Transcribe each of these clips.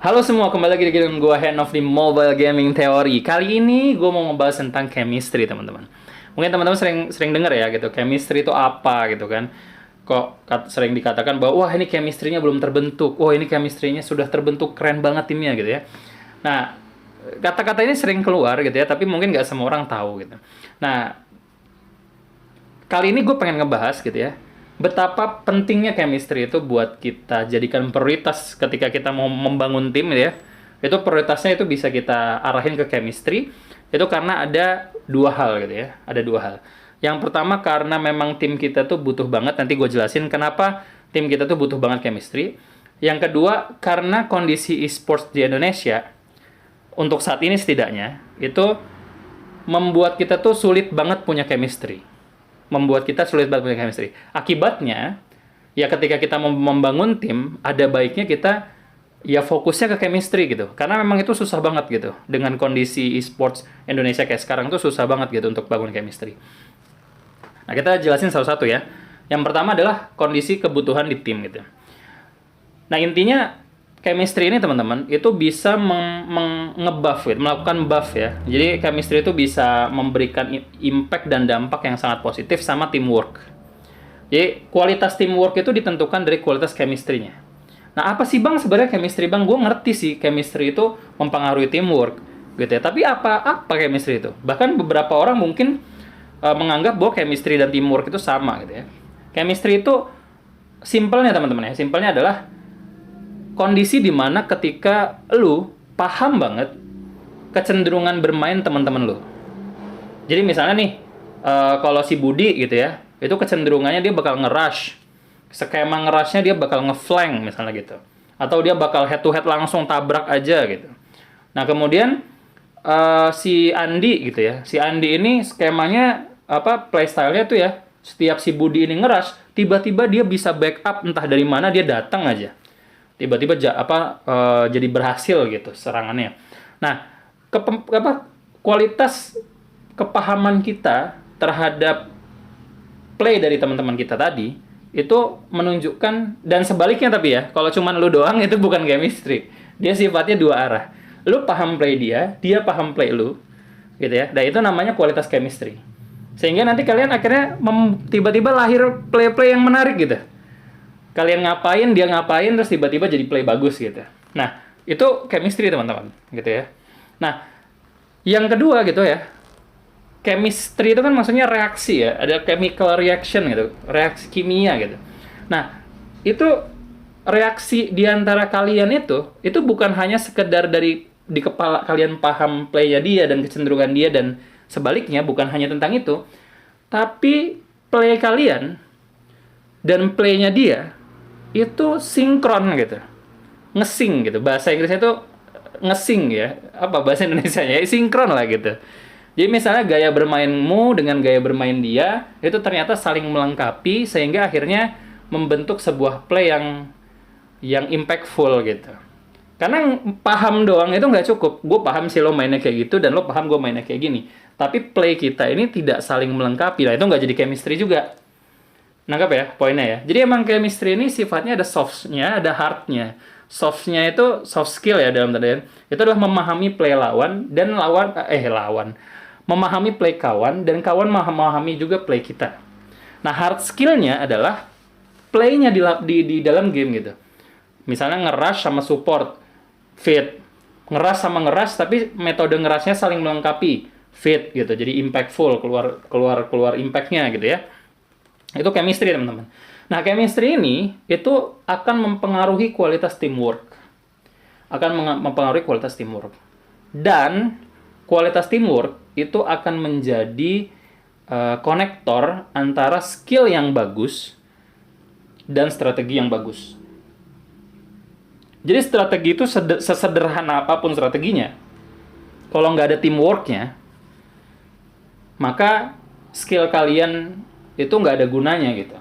Halo semua, kembali lagi dengan gue Henov di Mobile Gaming Theory. Kali ini gue mau ngebahas tentang chemistry, teman-teman. Mungkin teman-teman sering sering dengar ya gitu, chemistry itu apa gitu kan. Sering dikatakan bahwa wah ini chemistry-nya belum terbentuk. Wah, ini chemistry-nya sudah terbentuk, keren banget timnya gitu ya. Nah, kata-kata ini sering keluar gitu ya, tapi mungkin nggak semua orang tahu gitu. Nah, kali ini gue pengen ngebahas gitu ya, betapa pentingnya chemistry itu buat kita jadikan prioritas ketika kita mau membangun tim gitu ya. Itu prioritasnya itu bisa kita arahin ke chemistry. Itu karena ada dua hal gitu ya. Ada dua hal. Yang pertama karena memang tim kita tuh butuh banget. Nanti gue jelasin kenapa tim kita tuh butuh banget chemistry. Yang kedua karena kondisi e-sports di Indonesia untuk saat ini setidaknya itu membuat kita tuh sulit banget punya chemistry. Membuat kita sulit banget punya chemistry. Akibatnya, ya ketika kita membangun tim, ada baiknya kita ya fokusnya ke chemistry gitu. Karena memang itu susah banget gitu. Dengan kondisi e-sports Indonesia kayak sekarang tuh susah banget gitu untuk bangun chemistry. Nah, kita jelasin satu-satu ya. Yang pertama adalah kondisi kebutuhan di tim gitu. Nah, intinya chemistry ini teman-teman itu bisa nge-buff gitu, melakukan buff ya. Jadi chemistry itu bisa memberikan impact dan dampak yang sangat positif sama teamwork. Jadi kualitas teamwork itu ditentukan dari kualitas chemistry-nya. Nah, apa sih Bang sebenarnya chemistry Bang? Gue ngerti sih chemistry itu mempengaruhi teamwork gitu ya. Tapi apa chemistry itu? Bahkan beberapa orang mungkin menganggap bahwa chemistry dan teamwork itu sama gitu ya. Chemistry itu simpelnya teman-teman ya. Simpelnya adalah kondisi dimana ketika lu paham banget kecenderungan bermain teman-teman lu. Jadi misalnya nih, kalau si Budi gitu ya, itu kecenderungannya dia bakal nge-rush. Skema nge-rushnya dia bakal nge-flank misalnya gitu. Atau dia bakal head to head langsung tabrak aja gitu. Nah kemudian si Andi gitu ya, si Andi ini skemanya playstyle-nya tuh ya, setiap si Budi ini nge-rush, tiba-tiba dia bisa backup entah dari mana dia datang aja. Tiba-tiba jadi berhasil gitu serangannya. Nah, kualitas kepahaman kita terhadap play dari teman-teman kita tadi itu menunjukkan, dan sebaliknya tapi ya, kalau cuma lu doang itu bukan chemistry. Dia sifatnya dua arah. Lu paham play dia, dia paham play lu, gitu ya. Dan itu namanya kualitas chemistry. Sehingga nanti kalian akhirnya tiba-tiba lahir play-play yang menarik gitu. Kalian ngapain, dia ngapain, terus tiba-tiba jadi play bagus gitu. Nah, itu chemistry teman-teman, gitu ya. Nah, yang kedua gitu ya, chemistry itu kan maksudnya reaksi ya, ada chemical reaction gitu, reaksi kimia gitu. Nah, itu reaksi di antara kalian itu bukan hanya sekedar dari di kepala kalian paham play-nya dia dan kecenderungan dia dan sebaliknya, bukan hanya tentang itu, tapi play kalian dan play-nya dia itu sinkron gitu, ngesing gitu, bahasa Inggrisnya itu ngesing ya, apa bahasa Indonesianya ya, sinkron lah gitu. Jadi misalnya gaya bermainmu dengan gaya bermain dia itu ternyata saling melengkapi sehingga akhirnya membentuk sebuah play yang impactful gitu. Karena paham doang itu nggak cukup. Gue paham sih lo mainnya kayak gitu dan lo paham gue mainnya kayak gini. Tapi play kita ini tidak saling melengkapi. Nah itu nggak jadi chemistry juga. Nangkap ya poinnya ya. Jadi emang chemistry ini sifatnya ada soft-nya, ada hard-nya. Soft-nya itu soft skill ya dalam tanda itu adalah memahami play lawan dan memahami play kawan dan kawan memahami juga play kita. Nah hard skill-nya adalah play-nya di dalam game gitu. Misalnya ngerush sama support, fit. Ngerush sama ngerush tapi metode ngerushnya saling melengkapi, fit gitu. Jadi impactful, keluar impact-nya gitu ya. Itu chemistry teman-teman. Nah chemistry ini itu akan mempengaruhi kualitas teamwork. Dan kualitas teamwork itu akan menjadi konektor antara skill yang bagus dan strategi yang bagus. Jadi strategi itu sesederhana apapun strateginya, kalau nggak ada teamworknya, maka skill kalian itu nggak ada gunanya gitu.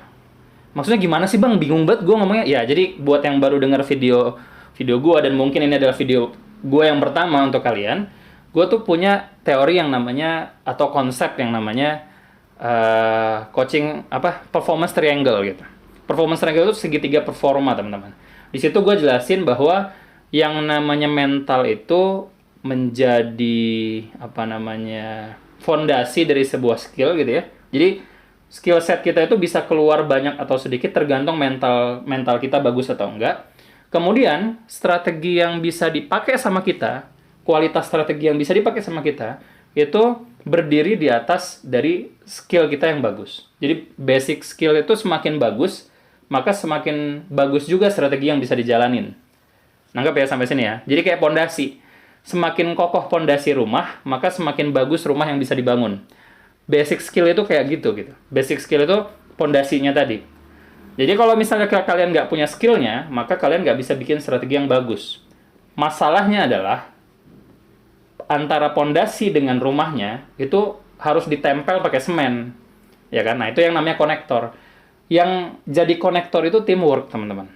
Maksudnya gimana sih Bang? Bingung banget gue ngomongnya. Ya, jadi buat yang baru dengar video gue dan mungkin ini adalah video gue yang pertama untuk kalian, gue tuh punya teori yang namanya atau konsep yang namanya performance triangle gitu. Performance triangle itu segitiga performa teman-teman. Di situ gue jelasin bahwa Yang namanya mental itu menjadi fondasi dari sebuah skill gitu ya. Jadi skill set kita itu bisa keluar banyak atau sedikit tergantung mental kita bagus atau enggak. Kemudian strategi yang bisa dipakai sama kita, kualitas strategi yang bisa dipakai sama kita itu berdiri di atas dari skill kita yang bagus. Jadi basic skill itu semakin bagus, maka semakin bagus juga strategi yang bisa dijalanin. Nangkep ya sampai sini ya. Jadi kayak pondasi. Semakin kokoh pondasi rumah, maka semakin bagus rumah yang bisa dibangun. Basic skill itu kayak gitu. Basic skill itu pondasinya tadi. Jadi kalau misalnya kalian nggak punya skillnya, maka kalian nggak bisa bikin strategi yang bagus. Masalahnya adalah antara pondasi dengan rumahnya itu harus ditempel pakai semen, ya kan? Nah itu yang namanya konektor. Yang jadi konektor itu teamwork, teman-teman.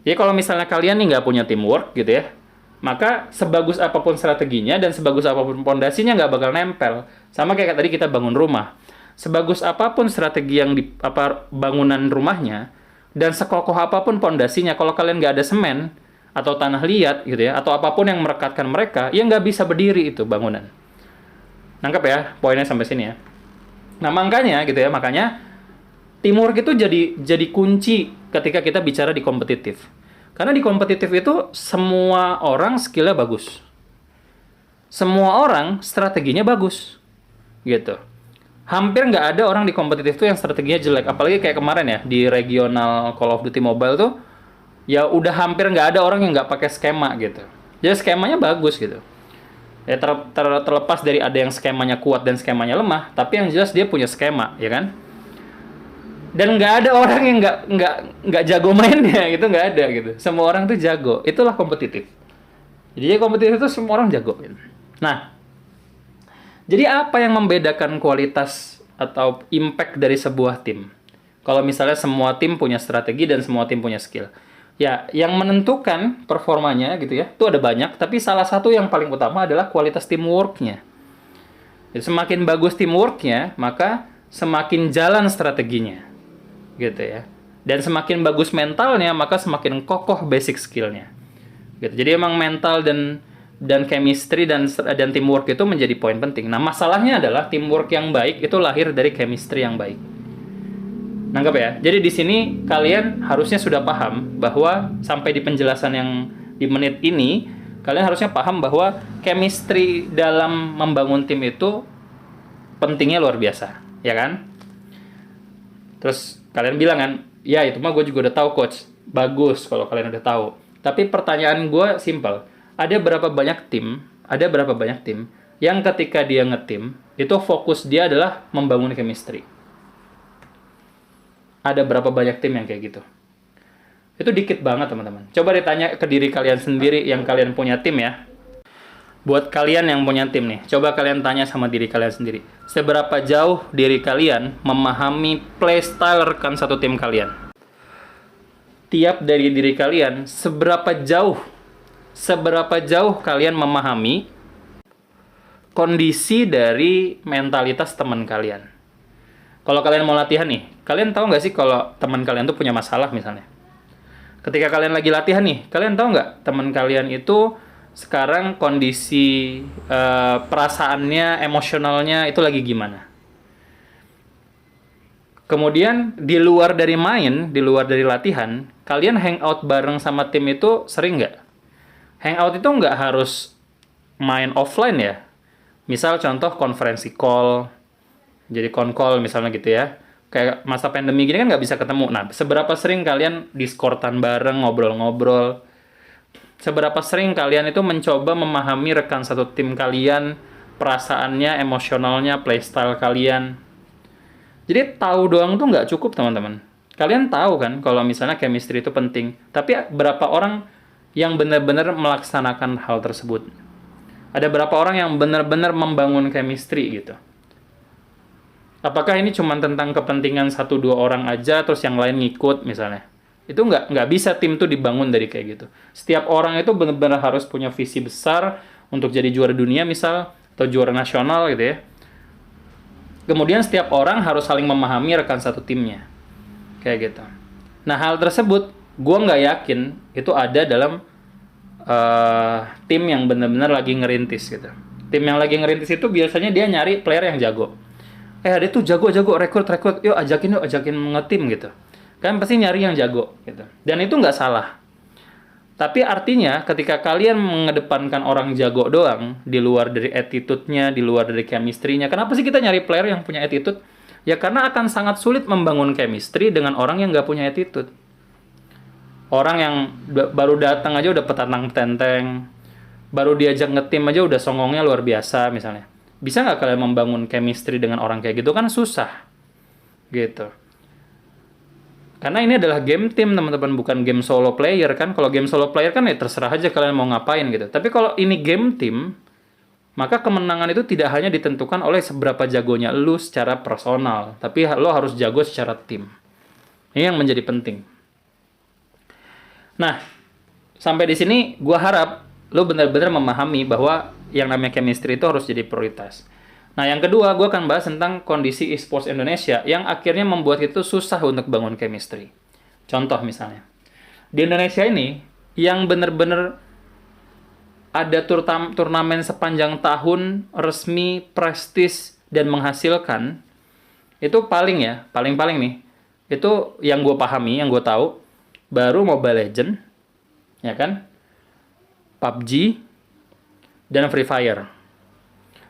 Jadi kalau misalnya kalian nih nggak punya teamwork gitu ya, maka sebagus apapun strateginya dan sebagus apapun pondasinya nggak bakal nempel. Sama kayak tadi kita bangun rumah. Sebagus apapun strategi yang di bangunan rumahnya dan sekokoh apapun pondasinya, kalau kalian nggak ada semen atau tanah liat gitu ya, atau apapun yang merekatkan mereka, ya nggak bisa berdiri itu bangunan. Nangkep ya poinnya sampai sini ya. Nah makanya gitu ya, makanya teamwork itu jadi kunci ketika kita bicara di kompetitif. Karena di kompetitif itu semua orang skillnya bagus. Semua orang strateginya bagus. Gitu. Hampir nggak ada orang di kompetitif itu yang strateginya jelek. Apalagi kayak kemarin ya, di regional Call of Duty Mobile tuh, ya udah hampir nggak ada orang yang nggak pakai skema gitu. Jadi skemanya bagus gitu. Ya terlepas dari ada yang skemanya kuat dan skemanya lemah, tapi yang jelas dia punya skema, ya kan? Dan nggak ada orang yang nggak jago mainnya gitu, nggak ada gitu. Semua orang tuh jago. Itulah kompetitif. Jadi kompetitif itu semua orang jago. Gitu. Nah, jadi apa yang membedakan kualitas atau impact dari sebuah tim? Kalau misalnya semua tim punya strategi dan semua tim punya skill, ya yang menentukan performanya gitu ya, itu ada banyak. Tapi salah satu yang paling utama adalah kualitas teamworknya. Jadi semakin bagus teamworknya, maka semakin jalan strateginya. Gitu ya. Dan semakin bagus mentalnya, maka semakin kokoh basic skillnya. Gitu. Jadi emang mental dan chemistry dan teamwork itu menjadi poin penting. Nah, masalahnya adalah teamwork yang baik itu lahir dari chemistry yang baik. Nangkep ya? Jadi di sini kalian harusnya sudah paham bahwa sampai di penjelasan yang di menit ini, kalian harusnya paham bahwa chemistry dalam membangun tim itu pentingnya luar biasa, ya kan? Terus kalian bilang kan, ya itu mah gue juga udah tahu coach. Bagus kalau kalian udah tahu. Tapi pertanyaan gue simple. Ada berapa banyak tim yang ketika dia ngetim, itu fokus dia adalah membangun chemistry. Ada berapa banyak tim yang kayak gitu? Itu dikit banget, teman-teman. Coba ditanya ke diri kalian sendiri yang kalian punya tim ya. Buat kalian yang punya tim nih, coba kalian tanya sama diri kalian sendiri. Seberapa jauh diri kalian memahami playstyle rekan satu tim kalian? Tiap dari diri kalian, seberapa jauh kalian memahami kondisi dari mentalitas teman kalian? Kalau kalian mau latihan nih, kalian tahu nggak sih kalau teman kalian tuh punya masalah misalnya? Ketika kalian lagi latihan nih, kalian tahu nggak teman kalian itu sekarang kondisi perasaannya, emosionalnya itu lagi gimana? Kemudian di luar dari main, di luar dari latihan, kalian hangout bareng sama tim itu sering nggak? Hangout itu nggak harus main offline ya. Misal contoh konferensi call, jadi call misalnya gitu ya. Kayak masa pandemi gini kan nggak bisa ketemu. Nah, seberapa sering kalian Discordan bareng, ngobrol-ngobrol? Seberapa sering kalian itu mencoba memahami rekan satu tim kalian, perasaannya, emosionalnya, playstyle kalian? Jadi tahu doang tuh nggak cukup, teman-teman. Kalian tahu kan kalau misalnya chemistry itu penting. Tapi berapa orang yang benar-benar melaksanakan hal tersebut? Ada berapa orang yang benar-benar membangun chemistry gitu? Apakah ini cuma tentang kepentingan 1-2 orang aja, terus yang lain ngikut misalnya? Itu nggak bisa tim tuh dibangun dari kayak gitu. Setiap orang itu benar-benar harus punya visi besar untuk jadi juara dunia misal, atau juara nasional gitu ya. Kemudian setiap orang harus saling memahami rekan satu timnya. Kayak gitu. Nah hal tersebut, gue nggak yakin itu ada dalam tim yang benar-benar lagi ngerintis gitu. Tim yang lagi ngerintis itu biasanya dia nyari player yang jago. Dia tuh jago-jago, rekrut, yuk ajakin ngetim gitu. Kalian pasti nyari yang jago gitu. Dan itu nggak salah. Tapi artinya ketika kalian mengedepankan orang jago doang, di luar dari attitude-nya, di luar dari chemistry-nya, kenapa sih kita nyari player yang punya attitude? Ya karena akan sangat sulit membangun chemistry dengan orang yang nggak punya attitude. Orang yang baru datang aja udah petantang-petenteng, baru diajak ngetim aja udah songongnya luar biasa misalnya. Bisa nggak kalian membangun chemistry dengan orang kayak gitu? Kan susah. Gitu. Karena ini adalah game team, teman-teman, bukan game solo player kan. Kalau game solo player kan ya terserah aja kalian mau ngapain gitu. Tapi kalau ini game team, maka kemenangan itu tidak hanya ditentukan oleh seberapa jagonya lu secara personal, tapi lo harus jago secara tim. Ini yang menjadi penting. Nah, sampai di sini gua harap lo benar-benar memahami bahwa yang namanya chemistry itu harus jadi prioritas. Nah, yang kedua, gue akan bahas tentang kondisi e-sports Indonesia yang akhirnya membuat itu susah untuk bangun chemistry. Contoh misalnya, di Indonesia ini, yang benar-benar ada turnamen sepanjang tahun, resmi, prestis, dan menghasilkan, itu paling nih, itu yang gue pahami, yang gue tahu, baru Mobile Legends, ya kan? PUBG, dan Free Fire.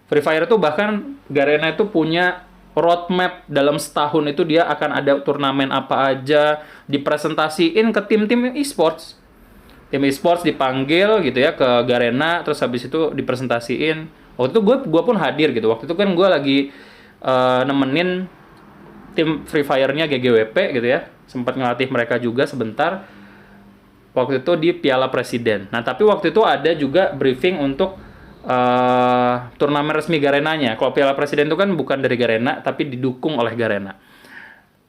Free Fire itu bahkan Garena itu punya roadmap dalam setahun itu dia akan ada turnamen apa aja, dipresentasiin ke tim-tim e-sports. Tim e-sports dipanggil gitu ya ke Garena, terus habis itu dipresentasiin. Waktu itu gue pun hadir gitu. Waktu itu kan gue lagi nemenin tim Free Fire-nya GGWP gitu ya. Sempat ngelatih mereka juga sebentar. Waktu itu di Piala Presiden. Nah, tapi waktu itu ada juga briefing untuk turnamen resmi Garenanya. Kalau Piala Presiden itu kan bukan dari Garena, tapi didukung oleh Garena.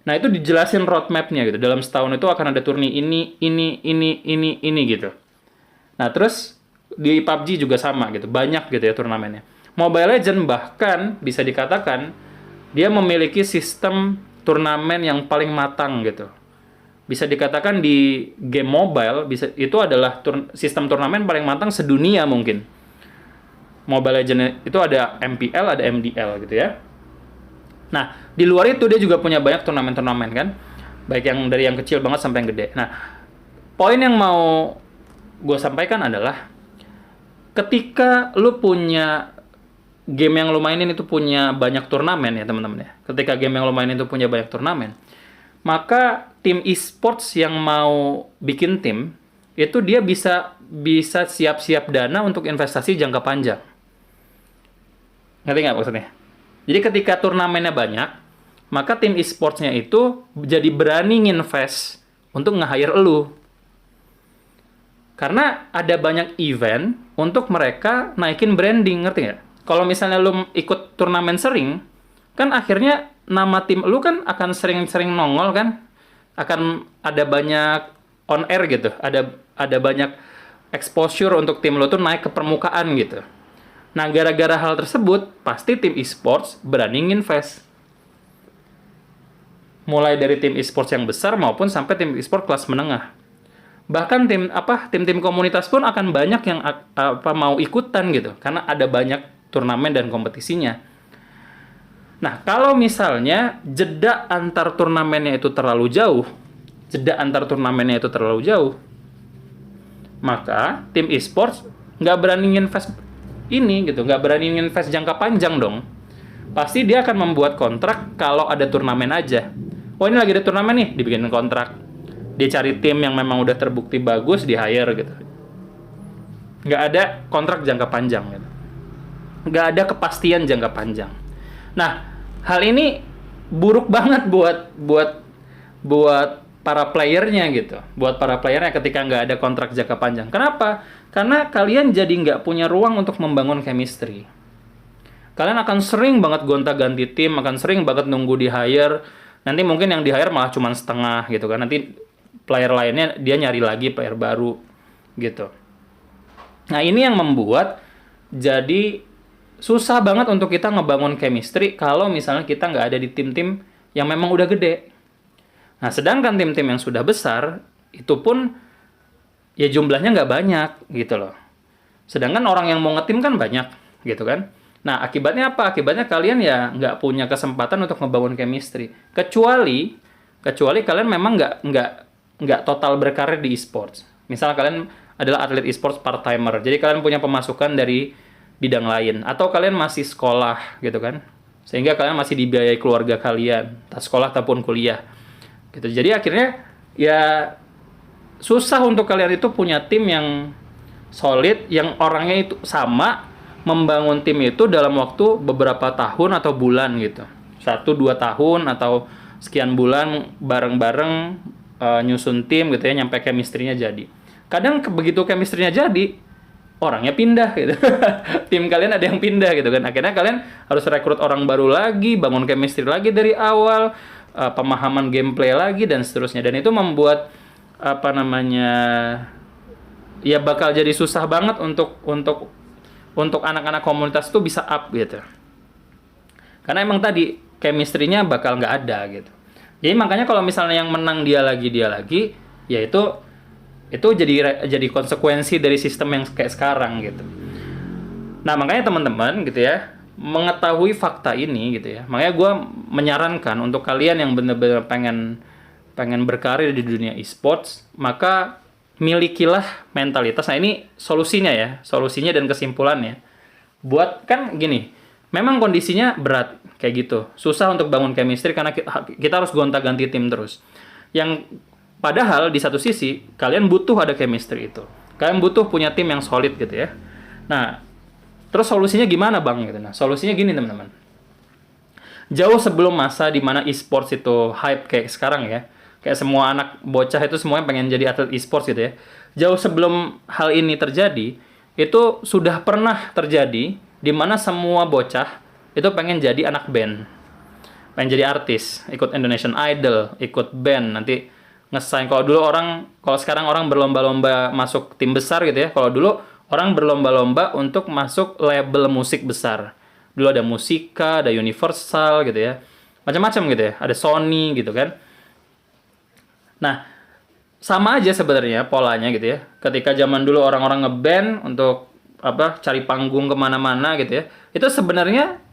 Nah, itu dijelasin roadmap-nya gitu. Dalam setahun itu akan ada turni ini gitu. Nah, terus di PUBG juga sama gitu. Banyak gitu ya turnamennya. Mobile Legends bahkan bisa dikatakan dia memiliki sistem turnamen yang paling matang gitu. Bisa dikatakan di game mobile itu adalah sistem turnamen paling matang sedunia mungkin. Mobile Legends itu ada MPL, ada MDL gitu ya. Nah, di luar itu dia juga punya banyak turnamen-turnamen kan. Baik yang dari yang kecil banget sampai yang gede. Nah, poin yang mau gue sampaikan adalah ketika lu punya game yang lu mainin itu punya banyak turnamen ya teman-teman ya. Ketika game yang lu mainin itu punya banyak turnamen, maka tim e-sports yang mau bikin tim itu dia bisa siap-siap dana untuk investasi jangka panjang. Ngerti nggak maksudnya? Jadi ketika turnamennya banyak, maka tim e-sportsnya itu jadi berani nginvest untuk nge-hire elu. Karena ada banyak event untuk mereka naikin branding, ngerti nggak? Kalau misalnya lu ikut turnamen sering, kan akhirnya nama tim lu kan akan sering-sering nongol kan? Akan ada banyak on air gitu, ada banyak exposure untuk tim lu tuh naik ke permukaan gitu. Nah, gara-gara hal tersebut, pasti tim e-sports berani invest. Mulai dari tim e-sports yang besar maupun sampai tim e-sports kelas menengah. Bahkan tim-tim komunitas pun akan banyak yang mau ikutan gitu, karena ada banyak turnamen dan kompetisinya. Nah, kalau misalnya jeda antar turnamennya itu terlalu jauh, maka tim e-sports nggak berani invest nggak berani invest jangka panjang dong. Pasti dia akan membuat kontrak kalau ada turnamen aja. Oh, ini lagi ada turnamen nih, dibikin kontrak. Dia cari tim yang memang udah terbukti bagus, di hire gitu. Nggak ada kontrak jangka panjang gitu. Nggak ada kepastian jangka panjang. Nah, hal ini buruk banget buat para playernya gitu. Buat para playernya ketika nggak ada kontrak jangka panjang. Kenapa? Karena kalian jadi nggak punya ruang untuk membangun chemistry. Kalian akan sering banget gonta-ganti tim, akan sering banget nunggu di hire. Nanti mungkin yang di hire malah cuma setengah gitu kan. Nanti player lainnya dia nyari lagi player baru gitu. Nah, ini yang membuat jadi susah banget untuk kita ngebangun chemistry kalau misalnya kita nggak ada di tim-tim yang memang udah gede. Nah, sedangkan tim-tim yang sudah besar, itu pun ya jumlahnya nggak banyak gitu loh. Sedangkan orang yang mau ngetim kan banyak gitu kan. Nah, akibatnya apa? Akibatnya kalian ya nggak punya kesempatan untuk ngebangun chemistry. Kecuali kalian memang nggak total berkarir di e-sports. Misal kalian adalah atlet e-sports part-timer. Jadi kalian punya pemasukan dari bidang lain. Atau kalian masih sekolah gitu kan. Sehingga kalian masih dibiayai keluarga kalian. Entah sekolah ataupun kuliah. Gitu. Jadi akhirnya ya susah untuk kalian itu punya tim yang solid, yang orangnya itu sama, membangun tim itu dalam waktu beberapa tahun atau bulan gitu. 1-2 tahun atau sekian bulan bareng-bareng nyusun tim gitu ya, nyampe chemistry-nya jadi. Kadang begitu chemistry-nya jadi, orangnya pindah gitu. Tim kalian ada yang pindah gitu kan. Akhirnya kalian harus rekrut orang baru lagi, bangun chemistry lagi dari awal, pemahaman gameplay lagi dan seterusnya. Dan itu membuat apa namanya, ya bakal jadi susah banget untuk anak-anak komunitas itu bisa up gitu. Karena emang tadi chemistry-nya bakal nggak ada gitu. Jadi makanya kalau misalnya yang menang dia lagi, ya itu jadi konsekuensi dari sistem yang kayak sekarang gitu. Nah makanya teman-teman gitu ya, mengetahui fakta ini gitu ya. Makanya gue menyarankan untuk kalian yang benar-benar pengen berkarir di dunia e-sports, maka milikilah mentalitas. Nah ini solusinya dan kesimpulannya. Buat kan gini, memang kondisinya berat kayak gitu, susah untuk bangun chemistry karena kita harus gonta-ganti tim terus. Yang padahal di satu sisi kalian butuh ada chemistry itu, kalian butuh punya tim yang solid gitu ya. Nah terus solusinya gimana bang gitu? Nah solusinya gini teman-teman, jauh sebelum masa dimana e-sports itu hype kayak sekarang ya, kayak semua anak bocah itu semuanya pengen jadi atlet e-sports gitu ya. Jauh sebelum hal ini terjadi, itu sudah pernah terjadi di mana semua bocah itu pengen jadi anak band. Pengen jadi artis, ikut Indonesian Idol, ikut band, nanti ngesign. Kalau sekarang orang berlomba-lomba masuk tim besar gitu ya. Kalau dulu orang berlomba-lomba untuk masuk label musik besar. Dulu ada Musika, ada Universal gitu ya. Macam-macam gitu ya. Ada Sony gitu kan. Nah, sama aja sebenarnya polanya gitu ya. Ketika zaman dulu orang-orang ngeband untuk cari panggung kemana-mana gitu ya. Itu sebenarnya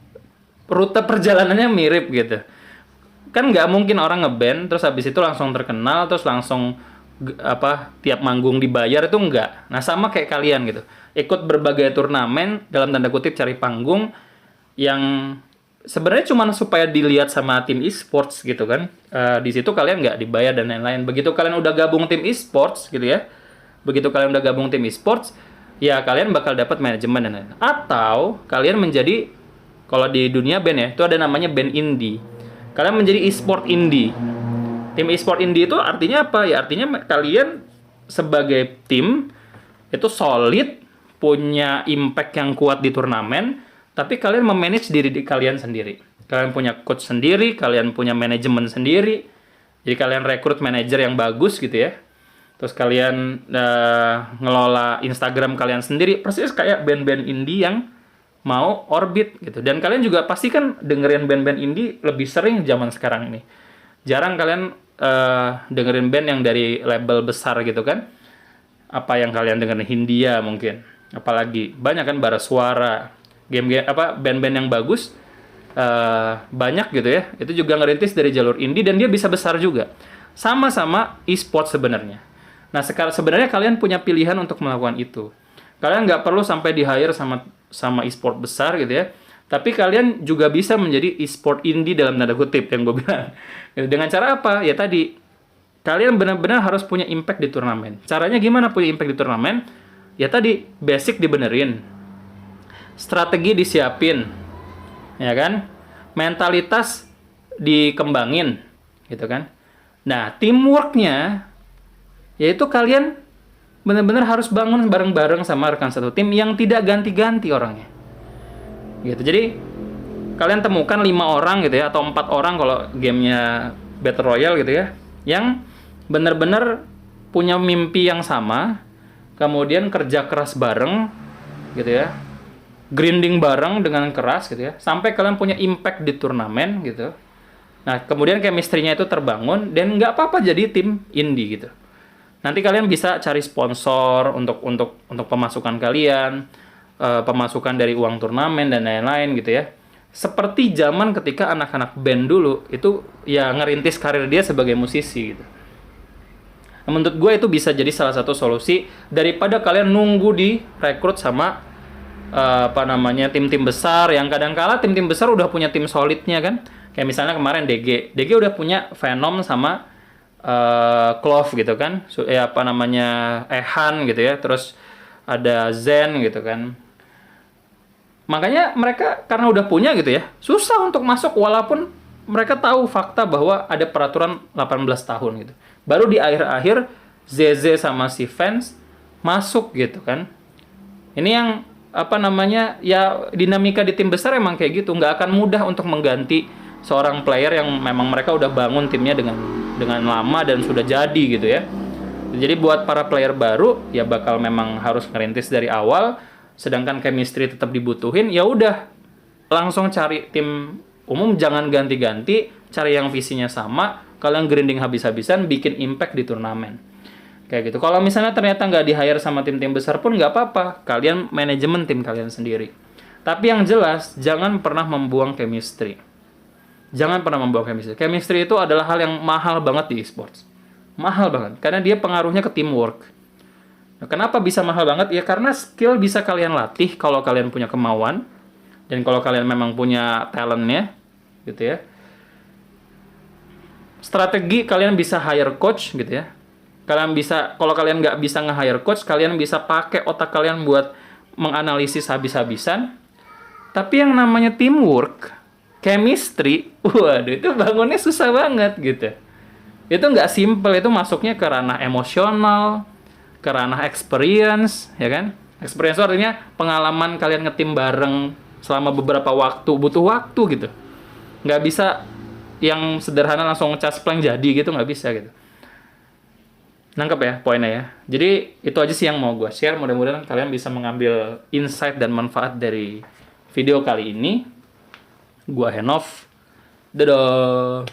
rute perjalanannya mirip gitu. Kan nggak mungkin orang ngeband terus habis itu langsung terkenal terus langsung tiap manggung dibayar, itu enggak. Nah sama kayak kalian gitu, ikut berbagai turnamen dalam tanda kutip cari panggung yang sebenarnya cuma supaya dilihat sama tim e-sports gitu kan. Di situ kalian nggak dibayar dan lain-lain. Begitu kalian udah gabung tim e-sports gitu ya, ya kalian bakal dapat manajemen dan lain-lain. Atau kalian menjadi, kalau di dunia band ya, itu ada namanya band indie. Kalian menjadi e-sport indie. Tim e-sport indie itu artinya apa? Ya artinya kalian sebagai tim itu solid, punya impact yang kuat di turnamen, tapi kalian memanage diri kalian sendiri. Kalian punya coach sendiri, kalian punya manajemen sendiri. Jadi kalian rekrut manajer yang bagus gitu ya. Terus kalian ngelola Instagram kalian sendiri, persis kayak band-band indie yang mau orbit gitu. Dan kalian juga pasti kan dengerin band-band indie lebih sering zaman sekarang ini. Jarang kalian dengerin band yang dari label besar gitu kan. Apa yang kalian dengerin, Hindia mungkin. Apalagi banyak kan Bara Suara, band-band yang bagus banyak gitu ya. Itu juga ngerintis dari jalur indie dan dia bisa besar juga. Sama-sama e-sport sebenarnya. Nah, sebenarnya kalian punya pilihan untuk melakukan itu. Kalian nggak perlu sampai di-hire sama e-sport besar gitu ya. Tapi kalian juga bisa menjadi e-sport indie dalam tanda kutip yang gue bilang. Dengan cara apa? Ya tadi, kalian benar-benar harus punya impact di turnamen. Caranya gimana punya impact di turnamen? Ya tadi, basic dibenerin. Strategi disiapin. Ya kan? Mentalitas dikembangin. Gitu kan? Nah, teamwork-nya, yaitu kalian benar-benar harus bangun bareng-bareng sama rekan satu tim yang tidak ganti-ganti orangnya. Gitu. Jadi kalian temukan 5 orang gitu ya, atau 4 orang kalau gamenya Battle Royale gitu ya, yang benar-benar punya mimpi yang sama, kemudian kerja keras bareng gitu ya, grinding bareng dengan keras gitu ya, sampai kalian punya impact di turnamen gitu. Nah kemudian chemistry-nya itu terbangun dan nggak apa-apa jadi tim indie gitu. Nanti kalian bisa cari sponsor untuk pemasukan kalian, pemasukan dari uang turnamen dan lain-lain gitu ya. Seperti zaman ketika anak-anak band dulu itu ya ngerintis karir dia sebagai musisi gitu. Nah, menurut gue itu bisa jadi salah satu solusi daripada kalian nunggu direkrut sama tim-tim besar yang kadang-kala tim-tim besar udah punya tim solidnya kan. Kayak misalnya kemarin DG udah punya Venom sama Clove gitu kan. Ehan gitu ya. Terus ada Zen gitu kan. Makanya mereka karena udah punya gitu ya, susah untuk masuk walaupun mereka tahu fakta bahwa ada peraturan 18 tahun gitu. Baru di akhir-akhir ZZ sama si Vance masuk gitu kan. Ini yang ya dinamika di tim besar emang kayak gitu, nggak akan mudah untuk mengganti seorang player yang memang mereka udah bangun timnya dengan lama dan sudah jadi gitu ya. Jadi buat para player baru ya bakal memang harus ngerintis dari awal. Sedangkan chemistry tetap dibutuhin, ya udah langsung cari tim umum, jangan ganti-ganti, cari yang visinya sama, kalian grinding habis-habisan, bikin impact di turnamen. Kayak gitu. Kalau misalnya ternyata nggak di-hire sama tim-tim besar pun nggak apa-apa, kalian manajemen tim kalian sendiri. Tapi yang jelas, jangan pernah membuang chemistry. Jangan pernah membuang chemistry. Chemistry itu adalah hal yang mahal banget di esports. Mahal banget, karena dia pengaruhnya ke teamwork. Nah, kenapa bisa mahal banget? Ya karena skill bisa kalian latih kalau kalian punya kemauan dan kalau kalian memang punya talentnya, gitu ya. Strategi kalian bisa hire coach, gitu ya. Kalian bisa, kalau kalian nggak bisa nge-hire coach, kalian bisa pakai otak kalian buat menganalisis habis-habisan. Tapi yang namanya teamwork, chemistry, waduh itu bangunnya susah banget gitu. Itu nggak simple, itu masuknya ke ranah emosional, ke ranah experience, ya kan? Experience itu artinya pengalaman kalian ngetim bareng selama beberapa waktu, butuh waktu gitu. Nggak bisa yang sederhana langsung ngecas plank jadi gitu, nggak bisa gitu. Nangkep ya poinnya ya? Jadi itu aja sih yang mau gue share, mudah-mudahan kalian bisa mengambil insight dan manfaat dari video kali ini. Gua Henov, dadah!